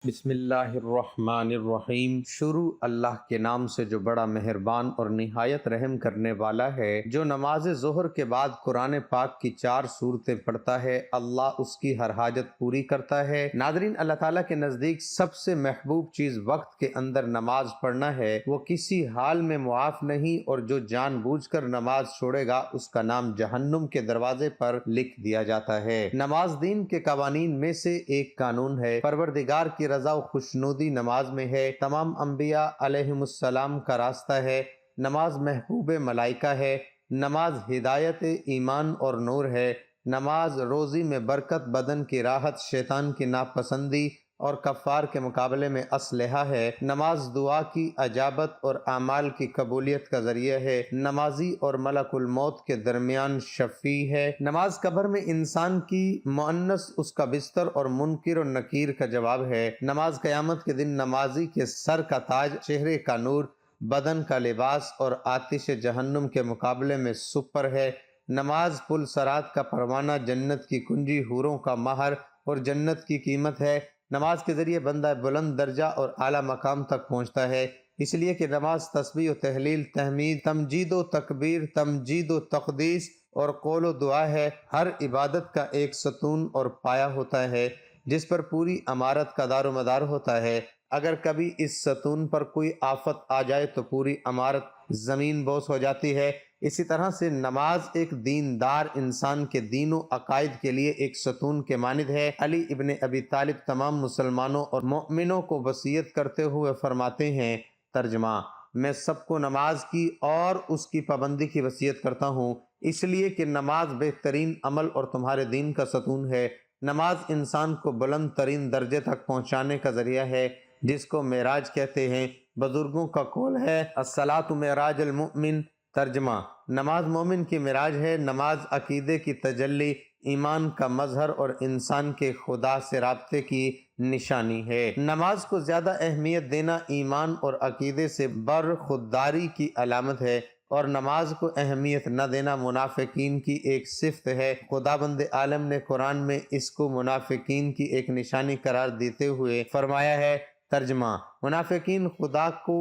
بسم اللہ الرحمن الرحیم۔ شروع اللہ کے نام سے جو بڑا مہربان اور نہایت رحم کرنے والا ہے۔ جو نماز ظہر کے بعد قرآن پاک کی 4 سورتیں پڑھتا ہے اللہ اس کی ہر حاجت پوری کرتا ہے۔ ناظرین، اللہ تعالیٰ کے نزدیک سب سے محبوب چیز وقت کے اندر نماز پڑھنا ہے۔ وہ کسی حال میں معاف نہیں، اور جو جان بوجھ کر نماز چھوڑے گا اس کا نام جہنم کے دروازے پر لکھ دیا جاتا ہے۔ نماز دین کے قوانین میں سے ایک قانون ہے۔ پروردگار کی رضا و خوشنودی نماز میں ہے۔ تمام انبیاء علیہم السلام کا راستہ ہے۔ نماز محبوب ملائکہ ہے۔ نماز ہدایت، ایمان اور نور ہے۔ نماز روزی میں برکت، بدن کی راحت، شیطان کی ناپسندی اور کفار کے مقابلے میں اسلحہ ہے۔ نماز دعا کی اجابت اور اعمال کی قبولیت کا ذریعہ ہے۔ نمازی اور ملک الموت کے درمیان شفیع ہے۔ نماز قبر میں انسان کی مؤنث اس کا بستر اور منکر و نکیر کا جواب ہے۔ نماز قیامت کے دن نمازی کے سر کا تاج، چہرے کا نور، بدن کا لباس اور آتش جہنم کے مقابلے میں سپر ہے۔ نماز پل صراط کا پروانہ، جنت کی کنجی، حوروں کا مہر اور جنت کی قیمت ہے۔ نماز کے ذریعے بندہ بلند درجہ اور اعلیٰ مقام تک پہنچتا ہے، اس لیے کہ نماز تسبیح و تحلیل، تحمید، تمجید و تکبیر، تمجید و تقدیس اور قول و دعا ہے۔ ہر عبادت کا ایک ستون اور پایہ ہوتا ہے جس پر پوری عمارت کا دار و مدار ہوتا ہے۔ اگر کبھی اس ستون پر کوئی آفت آ جائے تو پوری عمارت زمین بوس ہو جاتی ہے۔ اسی طرح سے نماز ایک دیندار انسان کے دین و عقائد کے لیے ایک ستون کے مانند ہے۔ علی ابن ابی طالب تمام مسلمانوں اور مومنوں کو وصیت کرتے ہوئے فرماتے ہیں، ترجمہ: میں سب کو نماز کی اور اس کی پابندی کی وصیت کرتا ہوں، اس لیے کہ نماز بہترین عمل اور تمہارے دین کا ستون ہے۔ نماز انسان کو بلند ترین درجے تک پہنچانے کا ذریعہ ہے، جس کو معراج کہتے ہیں۔ بزرگوں کا قول ہے، الصلاۃ معراج المؤمن۔ ترجمہ: نماز مومن کی معراج ہے۔ نماز عقیدے کی تجلی، ایمان کا مظہر اور انسان کے خدا سے رابطے کی نشانی ہے۔ نماز کو زیادہ اہمیت دینا ایمان اور عقیدے سے برخورداری کی علامت ہے، اور نماز کو اہمیت نہ دینا منافقین کی ایک صفت ہے۔ خداوند عالم نے قرآن میں اس کو منافقین کی ایک نشانی قرار دیتے ہوئے فرمایا ہے، ترجمہ: منافقین خدا کو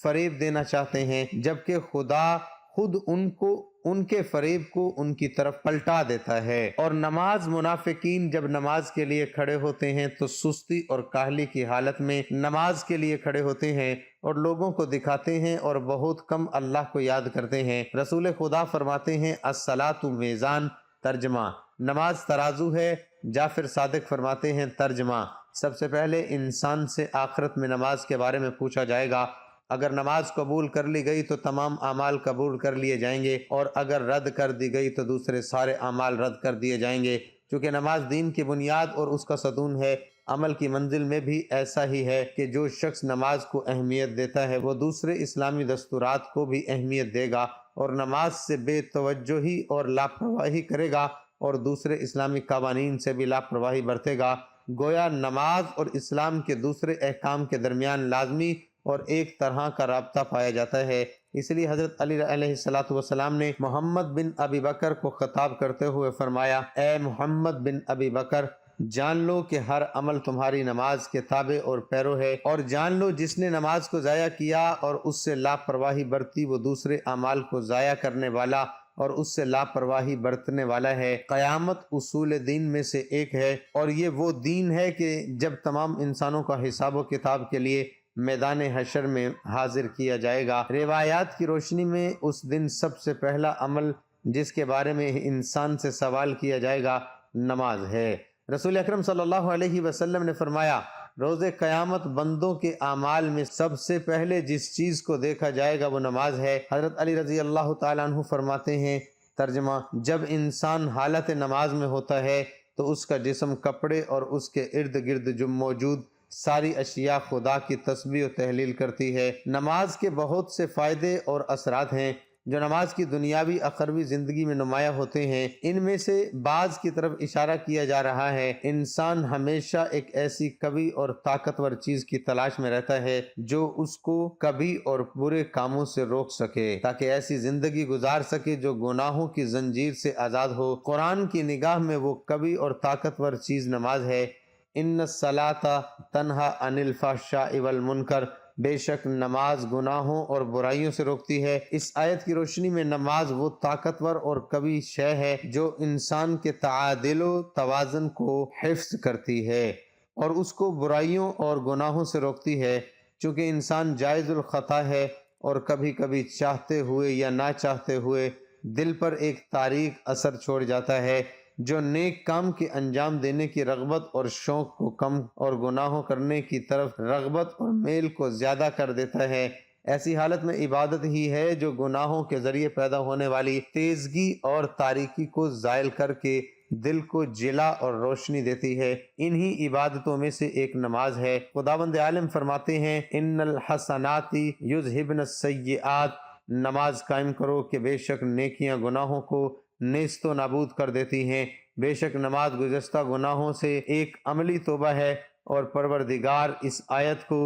فریب دینا چاہتے ہیں جبکہ خدا خود ان کے فریب کو ان کی طرف پلٹا دیتا ہے۔ اور نماز منافقین جب نماز کے لیے کھڑے ہوتے ہیں تو سستی اور کاہلی کی حالت میں نماز کے لیے کھڑے ہوتے ہیں اور لوگوں کو دکھاتے ہیں اور بہت کم اللہ کو یاد کرتے ہیں۔ رسول خدا فرماتے ہیں، الصلاۃ میزان۔ ترجمہ: نماز ترازو ہے۔ جعفر صادق فرماتے ہیں، ترجمہ: سب سے پہلے انسان سے آخرت میں نماز کے بارے میں پوچھا جائے گا۔ اگر نماز قبول کر لی گئی تو تمام اعمال قبول کر لیے جائیں گے، اور اگر رد کر دی گئی تو دوسرے سارے اعمال رد کر دیے جائیں گے۔ چونکہ نماز دین کی بنیاد اور اس کا ستون ہے، عمل کی منزل میں بھی ایسا ہی ہے کہ جو شخص نماز کو اہمیت دیتا ہے وہ دوسرے اسلامی دستورات کو بھی اہمیت دے گا، اور نماز سے بے توجہی اور لاپرواہی کرے گا اور دوسرے اسلامی قوانین سے بھی لاپرواہی برتے گا۔ گویا نماز اور اسلام کے دوسرے احکام کے درمیان لازمی اور ایک طرح کا رابطہ پایا جاتا ہے۔ اس لیے حضرت علی علیہ السلام نے محمد بن ابی بکر کو خطاب کرتے ہوئے فرمایا، اے محمد بن ابی بکر، جان لو کہ ہر عمل تمہاری نماز کے تابع اور پیرو ہے، اور جان لو جس نے نماز کو ضائع کیا اور اس سے لاپرواہی برتی وہ دوسرے اعمال کو ضائع کرنے والا اور اس سے لاپرواہی برتنے والا ہے۔ قیامت اصول دین میں سے ایک ہے، اور یہ وہ دین ہے کہ جب تمام انسانوں کا حساب و کتاب کے لیے میدان حشر میں حاضر کیا جائے گا۔ روایات کی روشنی میں اس دن سب سے پہلا عمل جس کے بارے میں انسان سے سوال کیا جائے گا نماز ہے۔ رسول اکرم صلی اللہ علیہ وسلم نے فرمایا، روز قیامت بندوں کے اعمال میں سب سے پہلے جس چیز کو دیکھا جائے گا وہ نماز ہے۔ حضرت علی رضی اللہ تعالیٰ عنہ فرماتے ہیں، ترجمہ: جب انسان حالت نماز میں ہوتا ہے تو اس کا جسم، کپڑے اور اس کے ارد گرد جو موجود ساری اشیاء خدا کی تسبیح و تحلیل کرتی ہے۔ نماز کے بہت سے فائدے اور اثرات ہیں جو نماز کی دنیاوی اخروی زندگی میں نمایاں ہوتے ہیں۔ ان میں سے بعض کی طرف اشارہ کیا جا رہا ہے۔ انسان ہمیشہ ایک ایسی قوی اور طاقتور چیز کی تلاش میں رہتا ہے جو اس کو کبھی اور برے کاموں سے روک سکے، تاکہ ایسی زندگی گزار سکے جو گناہوں کی زنجیر سے آزاد ہو۔ قرآن کی نگاہ میں وہ قوی اور طاقتور چیز نماز ہے۔ ان الصلاۃ تنہا عن الفحشاء والمنکر، بے شک نماز گناہوں اور برائیوں سے روکتی ہے۔ اس آیت کی روشنی میں نماز وہ طاقتور اور قوی شے ہے جو انسان کے تعادل و توازن کو حفظ کرتی ہے اور اس کو برائیوں اور گناہوں سے روکتی ہے، چونکہ انسان جائز الخطا ہے اور کبھی کبھی چاہتے ہوئے یا نہ چاہتے ہوئے دل پر ایک تاریک اثر چھوڑ جاتا ہے جو نیک کام کے انجام دینے کی رغبت اور شوق کو کم اور گناہوں کرنے کی طرف رغبت اور میل کو زیادہ کر دیتا ہے۔ ایسی حالت میں عبادت ہی ہے جو گناہوں کے ذریعے پیدا ہونے والی تیزگی اور تاریکی کو زائل کر کے دل کو جلا اور روشنی دیتی ہے۔ انہی عبادتوں میں سے ایک نماز ہے۔ خداوند عالم فرماتے ہیں ان الحسنات یذہبن السیئات، نماز قائم کرو کہ بے شک نیکیاں گناہوں کو نیست و نابود کر دیتی ہیں۔ بے شک نماز گزشتہ گناہوں سے ایک عملی توبہ ہے، اور پروردگار اس آیت کو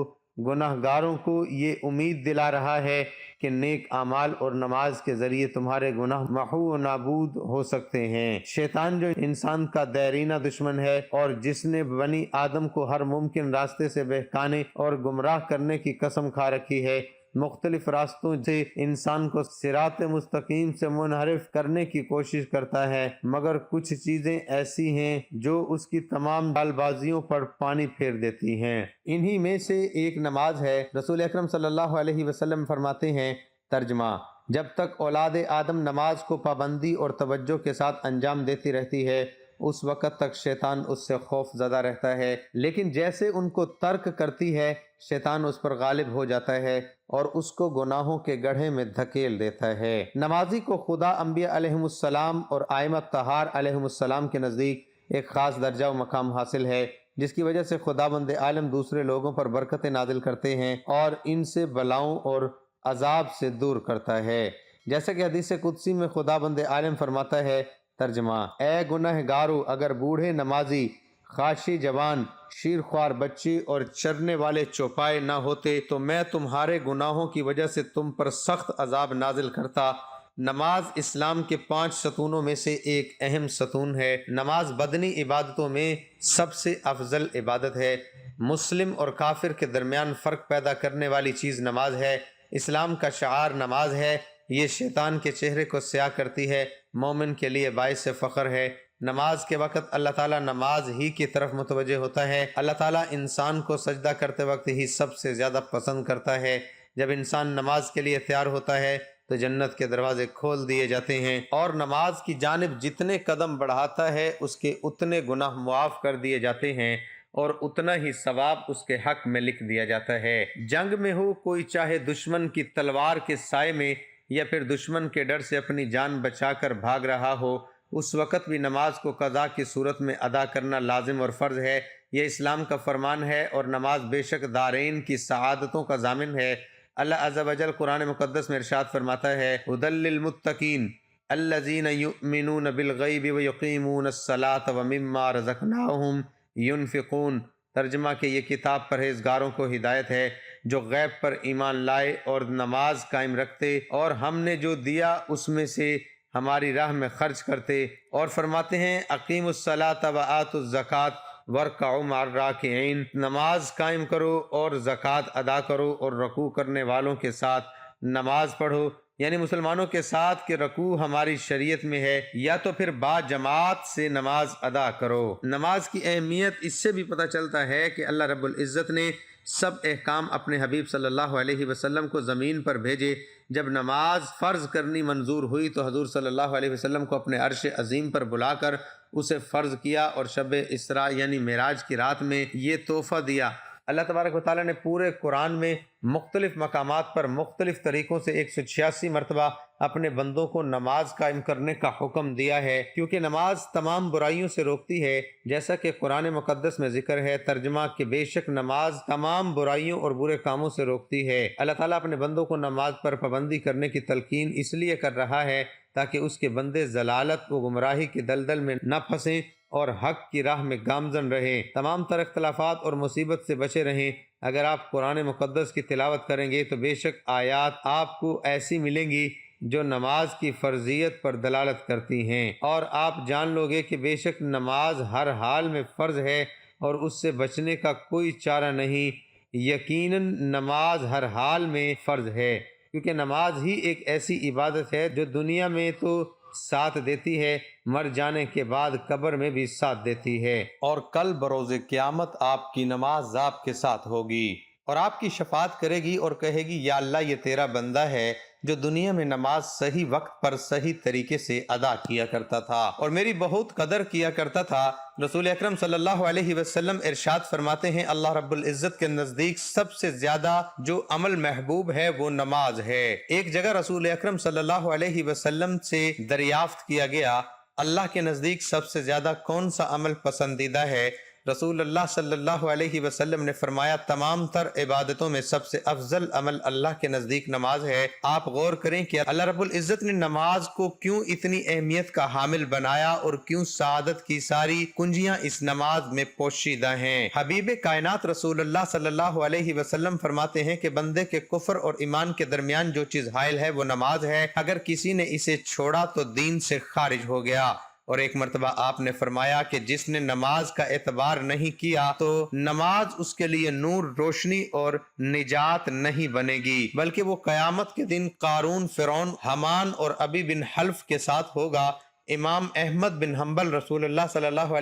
گناہ گاروں کو یہ امید دلا رہا ہے کہ نیک اعمال اور نماز کے ذریعے تمہارے گناہ محو و نابود ہو سکتے ہیں۔ شیطان جو انسان کا دیرینہ دشمن ہے اور جس نے بنی آدم کو ہر ممکن راستے سے بہکانے اور گمراہ کرنے کی قسم کھا رکھی ہے، مختلف راستوں سے انسان کو صراط مستقیم سے منحرف کرنے کی کوشش کرتا ہے، مگر کچھ چیزیں ایسی ہیں جو اس کی تمام چال بازیوں پر پانی پھیر دیتی ہیں۔ انہی میں سے ایک نماز ہے۔ رسول اکرم صلی اللہ علیہ وسلم فرماتے ہیں، ترجمہ: جب تک اولاد آدم نماز کو پابندی اور توجہ کے ساتھ انجام دیتی رہتی ہے اس وقت تک شیطان اس سے خوف زدہ رہتا ہے، لیکن جیسے ان کو ترک کرتی ہے شیطان اس پر غالب ہو جاتا ہے اور اس کو گناہوں کے گڑھے میں دھکیل دیتا ہے۔ نمازی کو خدا، انبیاء علیہم السلام اور ائمہ طہار علیہم السلام کے نزدیک ایک خاص درجہ و مقام حاصل ہے، جس کی وجہ سے خداوند عالم دوسرے لوگوں پر برکتیں نازل کرتے ہیں اور ان سے بلاؤں اور عذاب سے دور کرتا ہے۔ جیسا کہ حدیث قدسی میں خداوند عالم فرماتا ہے، ترجمہ: اے گناہ گارو، اگر بوڑھے نمازی، خاشی جوان، شیر خوار بچی اور چرنے والے چوپائے نہ ہوتے تو میں تمہارے گناہوں کی وجہ سے تم پر سخت عذاب نازل کرتا۔ نماز اسلام کے 5 ستونوں میں سے ایک اہم ستون ہے۔ نماز بدنی عبادتوں میں سب سے افضل عبادت ہے۔ مسلم اور کافر کے درمیان فرق پیدا کرنے والی چیز نماز ہے۔ اسلام کا شعار نماز ہے۔ یہ شیطان کے چہرے کو سیاہ کرتی ہے، مومن کے لیے باعث فخر ہے۔ نماز کے وقت اللہ تعالیٰ نماز ہی کی طرف متوجہ ہوتا ہے۔ اللہ تعالیٰ انسان کو سجدہ کرتے وقت ہی سب سے زیادہ پسند کرتا ہے۔ جب انسان نماز کے لیے تیار ہوتا ہے تو جنت کے دروازے کھول دیے جاتے ہیں، اور نماز کی جانب جتنے قدم بڑھاتا ہے اس کے اتنے گناہ معاف کر دیے جاتے ہیں اور اتنا ہی ثواب اس کے حق میں لکھ دیا جاتا ہے۔ جنگ میں ہو کوئی چاہے دشمن کی تلوار کے سائے میں یا پھر دشمن کے ڈر سے اپنی جان بچا کر بھاگ رہا ہو، اس وقت بھی نماز کو قضا کی صورت میں ادا کرنا لازم اور فرض ہے۔ یہ اسلام کا فرمان ہے اور نماز بے شک دارین کی سعادتوں کا ضامن ہے۔ اللہ عز و جل قرآن مقدس میں ارشاد فرماتا ہے، ھدی للمتقین الذین یؤمنون بالغیب ویقیمون الصلاۃ ومما رزقناہم ینفقون۔ ترجمہ کہ یہ کتاب پرہیزگاروں کو ہدایت ہے جو غیب پر ایمان لائے اور نماز قائم رکھتے اور ہم نے جو دیا اس میں سے ہماری راہ میں خرچ کرتے، اور فرماتے ہیں اقیموا الصلاۃ وآتوا الزکوٰۃ وارکعوا مع الراکعین۔ نماز قائم کرو اور زکوٰۃ ادا کرو اور رکوع کرنے والوں کے ساتھ نماز پڑھو، یعنی مسلمانوں کے ساتھ کہ رکوع ہماری شریعت میں ہے، یا تو پھر با جماعت سے نماز ادا کرو۔ نماز کی اہمیت اس سے بھی پتہ چلتا ہے کہ اللہ رب العزت نے سب احکام اپنے حبیب صلی اللہ علیہ وسلم کو زمین پر بھیجے۔ جب نماز فرض کرنی منظور ہوئی تو حضور صلی اللہ علیہ وسلم کو اپنے عرش عظیم پر بلا کر اسے فرض کیا اور شب اسراء یعنی معراج کی رات میں یہ تحفہ دیا۔ اللہ تبارک و تعالیٰ نے پورے قرآن میں مختلف مقامات پر مختلف طریقوں سے 186 مرتبہ اپنے بندوں کو نماز قائم کرنے کا حکم دیا ہے، کیونکہ نماز تمام برائیوں سے روکتی ہے، جیسا کہ قرآن مقدس میں ذکر ہے۔ ترجمہ کہ بے شک نماز تمام برائیوں اور برے کاموں سے روکتی ہے۔ اللہ تعالیٰ اپنے بندوں کو نماز پر پابندی کرنے کی تلقین اس لیے کر رہا ہے تاکہ اس کے بندے ضلالت و گمراہی کی دلدل میں نہ پھنسیں اور حق کی راہ میں گامزن رہیں، تمام تر اختلافات اور مصیبت سے بچے رہیں۔ اگر آپ قرآن مقدس کی تلاوت کریں گے تو بے شک آیات آپ کو ایسی ملیں گی جو نماز کی فرضیت پر دلالت کرتی ہیں، اور آپ جان لو گے کہ بے شک نماز ہر حال میں فرض ہے اور اس سے بچنے کا کوئی چارہ نہیں۔ یقیناً نماز ہر حال میں فرض ہے، کیونکہ نماز ہی ایک ایسی عبادت ہے جو دنیا میں تو ساتھ دیتی ہے، مر جانے کے بعد قبر میں بھی ساتھ دیتی ہے، اور کل بروز قیامت آپ کی نماز آپ کے ساتھ ہوگی اور آپ کی شفاعت کرے گی اور کہے گی یا اللہ یہ تیرا بندہ ہے جو دنیا میں نماز صحیح وقت پر صحیح طریقے سے ادا کیا کرتا تھا اور میری بہت قدر کیا کرتا تھا۔ رسول اکرم صلی اللہ علیہ وسلم ارشاد فرماتے ہیں اللہ رب العزت کے نزدیک سب سے زیادہ جو عمل محبوب ہے وہ نماز ہے۔ ایک جگہ رسول اکرم صلی اللہ علیہ وسلم سے دریافت کیا گیا اللہ کے نزدیک سب سے زیادہ کون سا عمل پسندیدہ ہے؟ رسول اللہ صلی اللہ علیہ وسلم نے فرمایا تمام تر عبادتوں میں سب سے افضل عمل اللہ کے نزدیک نماز ہے۔ آپ غور کریں کہ اللہ رب العزت نے نماز کو کیوں اتنی اہمیت کا حامل بنایا اور کیوں سعادت کی ساری کنجیاں اس نماز میں پوشیدہ ہیں۔ حبیب کائنات رسول اللہ صلی اللہ علیہ وسلم فرماتے ہیں کہ بندے کے کفر اور ایمان کے درمیان جو چیز حائل ہے وہ نماز ہے، اگر کسی نے اسے چھوڑا تو دین سے خارج ہو گیا۔ اور ایک مرتبہ آپ نے فرمایا کہ جس نے نماز کا اعتبار نہیں کیا تو نماز اس کے لیے نور، روشنی اور نجات نہیں بنے گی، بلکہ وہ قیامت کے دن قارون، فرعون، حامان اور ابی بن حلف کے ساتھ ہوگا۔ امام احمد بن حنبل رسول اللہ صلی اللہ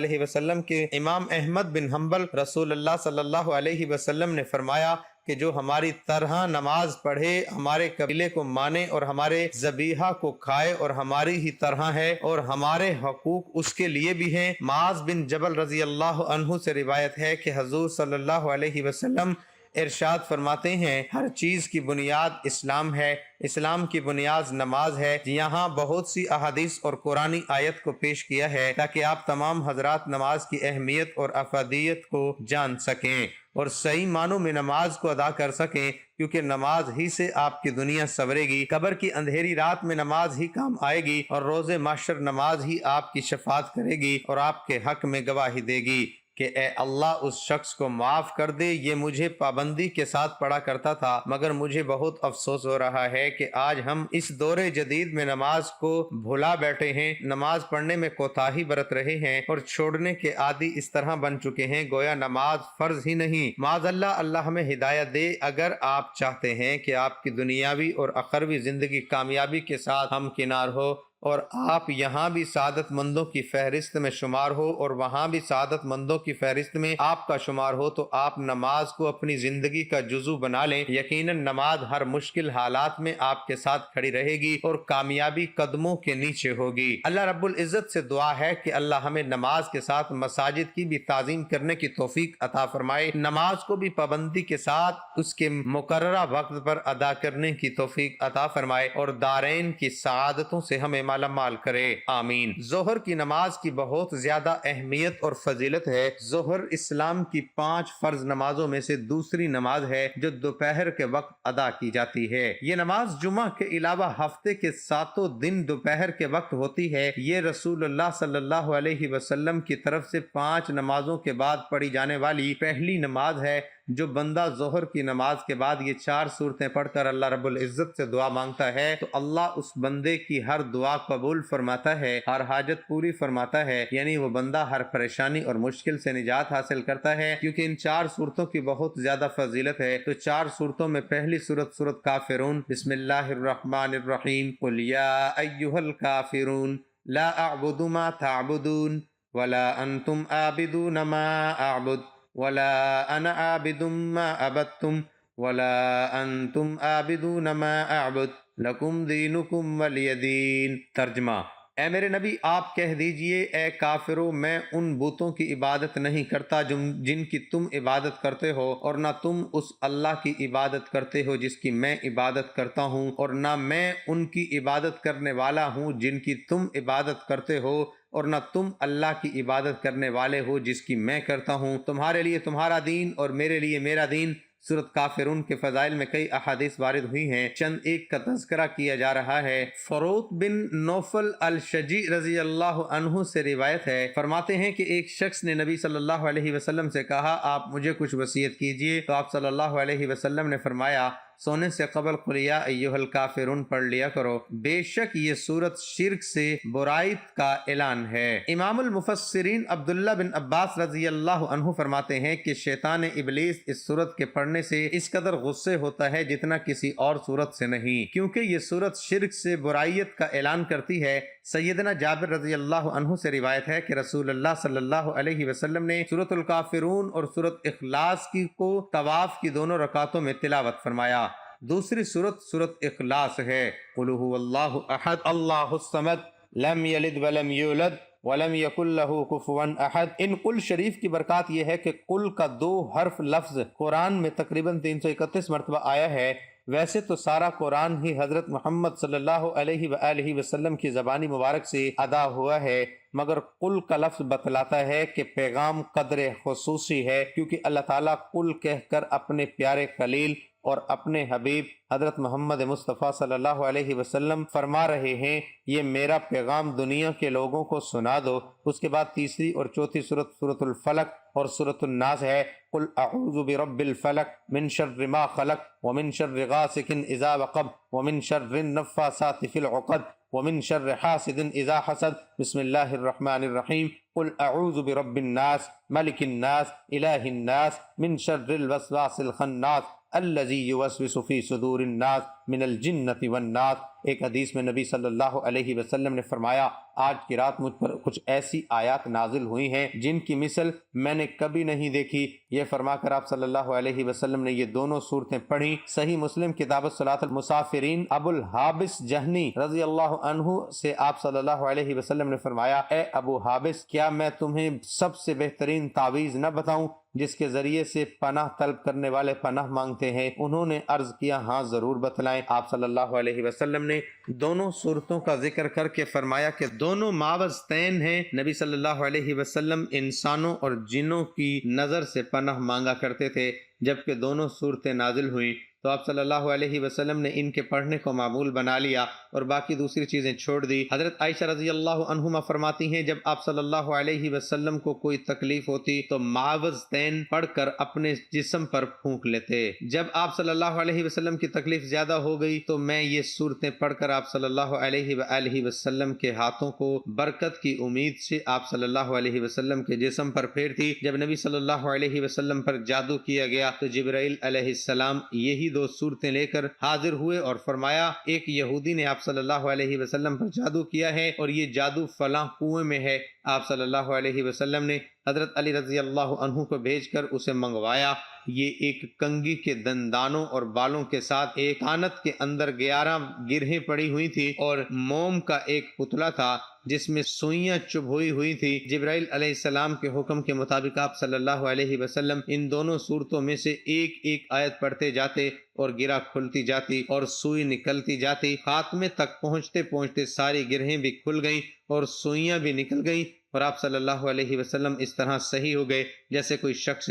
علیہ وسلم نے فرمایا کہ جو ہماری طرح نماز پڑھے، ہمارے قبیلے کو مانے اور ہمارے ذبیحہ کو کھائے اور ہماری ہی طرح ہے اور ہمارے حقوق اس کے لیے بھی ہیں۔ معاذ بن جبل رضی اللہ عنہ سے روایت ہے کہ حضور صلی اللہ علیہ وسلم ارشاد فرماتے ہیں ہر چیز کی بنیاد اسلام ہے، اسلام کی بنیاد نماز ہے۔ یہاں بہت سی احادیث اور قرآنی آیت کو پیش کیا ہے تاکہ آپ تمام حضرات نماز کی اہمیت اور افادیت کو جان سکیں اور صحیح معنوں میں نماز کو ادا کر سکیں، کیونکہ نماز ہی سے آپ کی دنیا سنورے گی، قبر کی اندھیری رات میں نماز ہی کام آئے گی اور روز محشر نماز ہی آپ کی شفاعت کرے گی اور آپ کے حق میں گواہی دے گی کہ اے اللہ اس شخص کو معاف کر دے، یہ مجھے پابندی کے ساتھ پڑھا کرتا تھا مگر مجھے بہت افسوس ہو رہا ہے کہ آج ہم اس دور جدید میں نماز کو بھلا بیٹھے ہیں، نماز پڑھنے میں کوتاہی برت رہے ہیں اور چھوڑنے کے عادی اس طرح بن چکے ہیں گویا نماز فرض ہی نہیں۔ معاذ اللہ، اللہ ہمیں ہدایت دے۔ اگر آپ چاہتے ہیں کہ آپ کی دنیاوی اور اخروی زندگی کامیابی کے ساتھ ہمکنار ہو اور آپ یہاں بھی سعادت مندوں کی فہرست میں شمار ہو اور وہاں بھی سعادت مندوں کی فہرست میں آپ کا شمار ہو تو آپ نماز کو اپنی زندگی کا جزو بنا لیں۔ یقیناً نماز ہر مشکل حالات میں آپ کے ساتھ کھڑی رہے گی اور کامیابی قدموں کے نیچے ہوگی۔ اللہ رب العزت سے دعا ہے کہ اللہ ہمیں نماز کے ساتھ مساجد کی بھی تعظیم کرنے کی توفیق عطا فرمائے، نماز کو بھی پابندی کے ساتھ اس کے مقررہ وقت پر ادا کرنے کی توفیق عطا فرمائے اور دارین کی سعادتوں سے ہمیں مالا مال کرے، آمین۔ ظہر کی نماز کی بہت زیادہ اہمیت اور فضیلت ہے۔ ظہر اسلام کی 5 فرض نمازوں میں سے دوسری نماز ہے جو دوپہر کے وقت ادا کی جاتی ہے۔ یہ نماز جمعہ کے علاوہ ہفتے کے 7 دن دوپہر کے وقت ہوتی ہے۔ یہ رسول اللہ صلی اللہ علیہ وسلم کی طرف سے 5 نمازوں کے بعد پڑھی جانے والی پہلی نماز ہے۔ جو بندہ ظہر کی نماز کے بعد یہ 4 سورتیں پڑھ کر اللہ رب العزت سے دعا مانگتا ہے تو اللہ اس بندے کی ہر دعا قبول فرماتا ہے، ہر حاجت پوری فرماتا ہے، یعنی وہ بندہ ہر پریشانی اور مشکل سے نجات حاصل کرتا ہے۔ کیونکہ ان 4 سورتوں کی بہت زیادہ فضیلت ہے تو 4 سورتوں میں پہلی سورت کافرون، بسم اللہ الرحمن الرحیم، قل یا ایھا الکافرون لا اعبد ما تعبدون ولا انتم عابدون ما اعبد ولا انا عابد ما عبدتم ولا انتم عابدون ما اعبد لکم دینکم ولی دین۔ ترجمہ: اے میرے نبی آپ کہہ دیجئے اے کافرو میں ان بتوں کی عبادت نہیں کرتا جن کی تم عبادت کرتے ہو اور نہ تم اس اللہ کی عبادت کرتے ہو جس کی میں عبادت کرتا ہوں اور نہ میں ان کی عبادت کرنے والا ہوں جن کی تم عبادت کرتے ہو اور نہ تم اللہ کی عبادت کرنے والے ہو جس کی میں کرتا ہوں، تمہارے لیے تمہارا دین اور میرے لیے میرا دین۔ سورت کافرون کے فضائل میں کئی احادیث وارد ہوئی ہیں، چند ایک کا تذکرہ کیا جا رہا ہے۔ فروت بن نوفل الشجی رضی اللہ عنہ سے روایت ہے، فرماتے ہیں کہ ایک شخص نے نبی صلی اللہ علیہ وسلم سے کہا آپ مجھے کچھ وصیت کیجئے، تو آپ صلی اللہ علیہ وسلم نے فرمایا سونے سے قبل قل یا ایھا الکافرون پڑھ لیا کرو، بے شک یہ سورت شرک سے برائی کا اعلان ہے۔ امام المفسرین عبداللہ بن عباس رضی اللہ عنہ فرماتے ہیں کہ شیطان ابلیس اس سورت کے پڑھنے سے اس قدر غصے ہوتا ہے جتنا کسی اور سورت سے نہیں، کیونکہ یہ سورت شرک سے برائیت کا اعلان کرتی ہے۔ سیدنا جابر رضی اللہ عنہ سے روایت ہے کہ رسول اللہ صلی اللہ علیہ وسلم نے سورۃ الکافرون اور سورۃ اخلاص کو طواف کی دونوں رکعتوں میں تلاوت فرمایا۔ دوسری سورۃ اخلاص ہے، قل ھو اللہ احد اللہ الصمد لم یلد ولم یولد ولم یکن لہ کفوا احد۔ ان قل شریف کی برکات یہ ہے کہ قل کا 2 حرف لفظ قرآن میں تقریباً 331 مرتبہ آیا ہے۔ ویسے تو سارا قرآن ہی حضرت محمد صلی اللہ علیہ وآلہ وسلم کی زبانی مبارک سے ادا ہوا ہے، مگر قل کا لفظ بتلاتا ہے کہ پیغام قدر خصوصی ہے، کیونکہ اللہ تعالیٰ قل کہہ کر اپنے پیارے خلیل اور اپنے حبیب حضرت محمد مصطفیٰ صلی اللہ علیہ وسلم فرما رہے ہیں، یہ میرا پیغام دنیا کے لوگوں کو سنا دو۔ اس کے بعد تیسری اور چوتھی سورۃ الفلق اور سورۃ الناس ہے، قل اعوذ برب الفلق من شر ما خلق ومن شر غاسق اذا وقب ومن شر النفاثات في العقد ومن شر حاسد اذا حسد بسم اللہ الرحمن الرحیم قل اعوذ برب الناس ملک الناس الہ الناس من شر الوسواس الخناس الذی یوسوس فی صدور الناس من الجنۃ والناس۔ ایک حدیث میں نبی صلی اللہ علیہ وسلم نے فرمایا، آج کی رات مجھ پر کچھ ایسی آیات نازل ہوئی ہیں جن کی مثل میں نے کبھی نہیں دیکھی۔ یہ فرما کر آپ صلی اللہ علیہ وسلم نے یہ دونوں صورتیں پڑھی۔ صحیح مسلم کتاب صلاۃ المسافرین ابو الحابس جہنی رضی اللہ عنہ سے آپ صلی اللہ علیہ وسلم نے فرمایا، اے ابو حابس، کیا میں تمہیں سب سے بہترین تعویذ نہ بتاؤں جس کے ذریعے سے پناہ طلب کرنے والے پناہ مانگتے ہیں؟ انہوں نے عرض کیا، ہاں ضرور بتلائیں۔ آپ صلی اللہ علیہ وسلم نے دونوں صورتوں کا ذکر کر کے فرمایا کہ دونوں معوذتین ہیں۔ نبی صلی اللہ علیہ وسلم انسانوں اور جنوں کی نظر سے پناہ مانگا کرتے تھے، جبکہ دونوں صورتیں نازل ہوئیں تو آپ صلی اللہ علیہ وسلم نے ان کے پڑھنے کو معمول بنا لیا اور باقی دوسری چیزیں چھوڑ دی۔ حضرت عائشہ رضی اللہ عنہما فرماتی ہیں، جب آپ صلی اللہ علیہ وسلم کو کوئی تکلیف ہوتی تو معوذتین پڑھ کر اپنے جسم پر پھونک لیتے۔ جب آپ صلی اللہ علیہ وسلم کی تکلیف زیادہ ہو گئی تو میں یہ صورتیں پڑھ کر آپ صلی اللہ علیہ وآلہ وسلم کے ہاتھوں کو برکت کی امید سے آپ صلی اللہ علیہ وسلم کے جسم پر پھیرتی۔ جب نبی صلی اللہ علیہ وسلم پر جادو کیا گیا تو جبرائیل علیہ السلام یہی 2 صورتیں لے کر حاضر ہوئے اور فرمایا، ایک یہودی نے آپ صلی اللہ علیہ وسلم پر جادو کیا ہے اور یہ جادو فلاں کنویں میں ہے۔ آپ صلی اللہ علیہ وسلم نے حضرت علی رضی اللہ عنہ کو بھیج کر اسے منگوایا۔ یہ ایک کنگھی کے دندانوں اور بالوں کے ساتھ ایک کانت کے اندر 11 گرہیں پڑی ہوئی تھی اور موم کا ایک پتلا تھا جس میں سوئیاں چبھوئی ہوئی تھی۔ جبرائیل علیہ السلام کے حکم کے مطابق آپ صلی اللہ علیہ وسلم ان دونوں صورتوں میں سے ایک آیت پڑھتے جاتے اور گرہ کھلتی جاتی اور سوئی نکلتی جاتی۔ خاتمے تک پہنچتے پہنچتے ساری گرہیں بھی کھل گئیں اور سوئیاں بھی نکل گئیں اور آپ صلی اللہ علیہ وسلم اس طرح صحیح ہو گئے جیسے کوئی شخص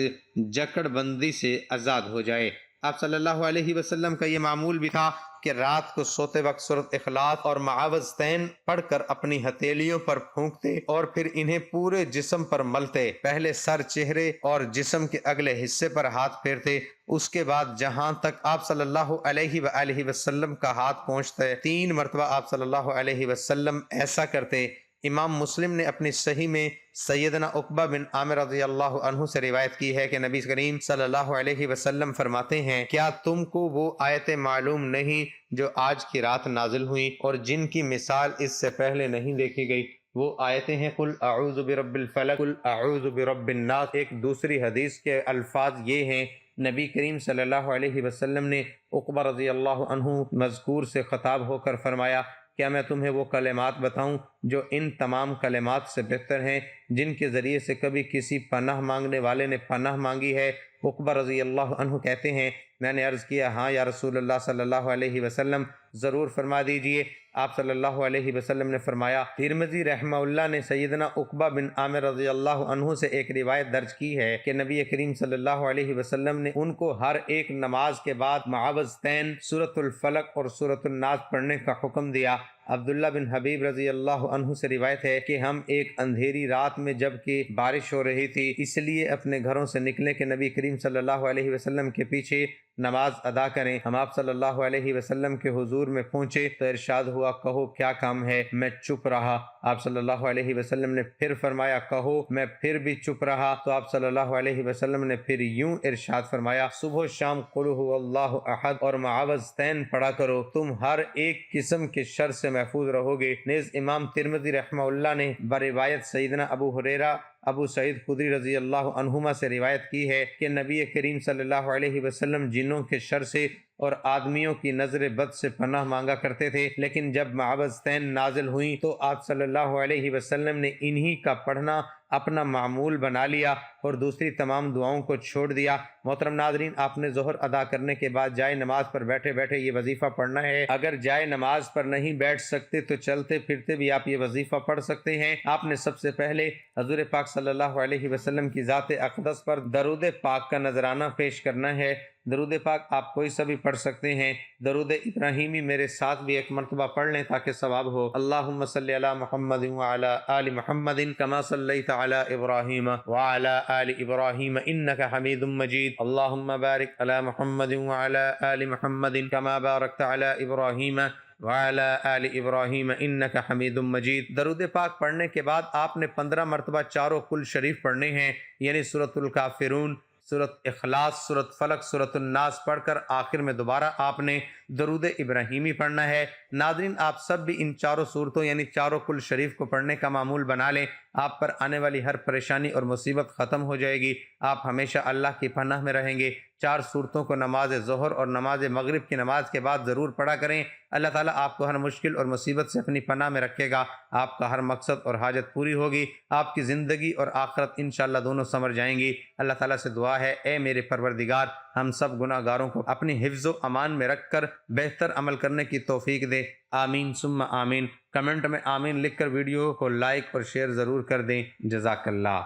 جکڑ بندی سے آزاد ہو جائے۔ آپ صلی اللہ علیہ وسلم کا یہ معمول بھی تھا کہ رات کو سوتے وقت سورۃ اخلاص اور معوذتین پڑھ کر اپنی ہتھیلیوں پر پھونکتے اور پھر انہیں پورے جسم پر ملتے۔ پہلے سر، چہرے اور جسم کے اگلے حصے پر ہاتھ پھیرتے، اس کے بعد جہاں تک آپ صلی اللہ علیہ وآلہ وسلم کا ہاتھ پہنچتے 3 مرتبہ آپ صلی اللہ علیہ وسلم ایسا کرتے۔ امام مسلم نے اپنی صحیح میں سیدنا عقبہ بن عامر رضی اللہ عنہ سے روایت کی ہے کہ نبی کریم صلی اللہ علیہ وسلم فرماتے ہیں، کیا تم کو وہ آیتیں معلوم نہیں جو آج کی رات نازل ہوئیں اور جن کی مثال اس سے پہلے نہیں دیکھی گئی؟ وہ آیتیں ہیں قل اعوذ برب الفلق، قل اعوذ برب الناس۔ ایک دوسری حدیث کے الفاظ یہ ہیں، نبی کریم صلی اللہ علیہ وسلم نے عقبہ رضی اللہ عنہ مذکور سے خطاب ہو کر فرمایا، کیا میں تمہیں وہ کلمات بتاؤں جو ان تمام کلمات سے بہتر ہیں جن کے ذریعے سے کبھی کسی پناہ مانگنے والے نے پناہ مانگی ہے؟ عقبہ رضی اللہ عنہ کہتے ہیں، میں نے عرض کیا، ہاں یا رسول اللہ صلی اللہ علیہ وسلم، ضرور فرما دیجئے۔ آپ صلی اللہ علیہ وسلم نے فرمایا۔ ترمذی رحمہ اللہ نے سیدنا عقبہ بن عامر رضی اللہ عنہ سے ایک روایت درج کی ہے کہ نبی کریم صلی اللہ علیہ وسلم نے ان کو ہر ایک نماز کے بعد معوذتین، سورۃ الفلق اور سورۃ الناس پڑھنے کا حکم دیا۔ عبداللہ بن حبیب رضی اللہ عنہ سے روایت ہے کہ ہم ایک اندھیری رات میں جب کہ بارش ہو رہی تھی اس لیے اپنے گھروں سے نکلے کہ نبی کریم صلی اللہ علیہ وسلم کے پیچھے نماز ادا کریں۔ ہم آپ صلی اللہ علیہ وسلم کے حضور میں پہنچے تو ارشاد ہوا کہو کیا کام ہے؟ میں چپ رہا۔ آپ صلی اللہ علیہ وسلم نے پھر فرمایا کہو، میں پھر بھی چپ رہا تو آپ صلی اللہ علیہ وسلم نے پھر یوں ارشاد فرمایا صبح و شام قل هو اللہ احد اور معاوضتین پڑھا کرو، تم ہر ایک قسم کے شر سے محفوظ رہو گے۔ نیز امام ترمذی رحمہ اللہ نے بروایت سیدنا ابو ہریرہ ابو سعید خدری رضی اللہ عنہما سے روایت کی ہے کہ نبی کریم صلی اللہ علیہ وسلم جنوں کے شر سے اور آدمیوں کی نظر بد سے پناہ مانگا کرتے تھے، لیکن جب معوذتین نازل ہوئیں تو آپ صلی اللہ علیہ وسلم نے انہی کا پڑھنا اپنا معمول بنا لیا اور دوسری تمام دعاؤں کو چھوڑ دیا۔ محترم ناظرین، آپ نے ظہر ادا کرنے کے بعد جائے نماز پر بیٹھے بیٹھے یہ وظیفہ پڑھنا ہے۔ اگر جائے نماز پر نہیں بیٹھ سکتے تو چلتے پھرتے بھی آپ یہ وظیفہ پڑھ سکتے ہیں۔ آپ نے سب سے پہلے حضور پاک صلی اللہ علیہ وسلم کی ذات اقدس پر درود پاک کا نذرانہ پیش کرنا ہے۔ درود پاک آپ کوئی سا بھی پڑھ سکتے ہیں۔ درود ابراہیمی میرے ساتھ بھی ایک مرتبہ پڑھ لیں تاکہ ثواب ہو۔ اللہم صلی علی محمد وعلی آل محمد کما صلیت علی ابراہیم وعلی آل ابراہیم انک حمید مجید۔ اللہم بارک علی محمد وعلی آل محمد کما بارکت علی ابراہیم وعلی آل ابراہیم انک حمید مجید۔ درود پاک پڑھنے کے بعد آپ نے 15 مرتبہ چاروں کل شریف پڑھنے ہیں، یعنی سورۃ الکافرون، سورۃ اخلاص، سورۃ فلق، سورۃ الناس پڑھ کر آخر میں دوبارہ آپ نے درود ابراہیمی پڑھنا ہے۔ ناظرین، آپ سب بھی ان چاروں صورتوں یعنی چاروں کل شریف کو پڑھنے کا معمول بنا لیں، آپ پر آنے والی ہر پریشانی اور مصیبت ختم ہو جائے گی، آپ ہمیشہ اللہ کی پناہ میں رہیں گے۔ 4 صورتوں کو نماز ظہر اور نماز مغرب کی نماز کے بعد ضرور پڑھا کریں۔ اللہ تعالیٰ آپ کو ہر مشکل اور مصیبت سے اپنی پناہ میں رکھے گا، آپ کا ہر مقصد اور حاجت پوری ہوگی، آپ کی زندگی اور آخرت انشاءاللہ دونوں سنور جائیں گی۔ اللہ تعالیٰ سے دعا ہے اے میرے پروردگار، ہم سب گناہ گاروں کو اپنی حفظ و امان میں رکھ کر بہتر عمل کرنے کی توفیق دے، آمین ثم آمین۔ کمنٹ میں آمین لکھ کر ویڈیو کو لائک اور شیئر ضرور کر دیں۔ جزاک اللہ۔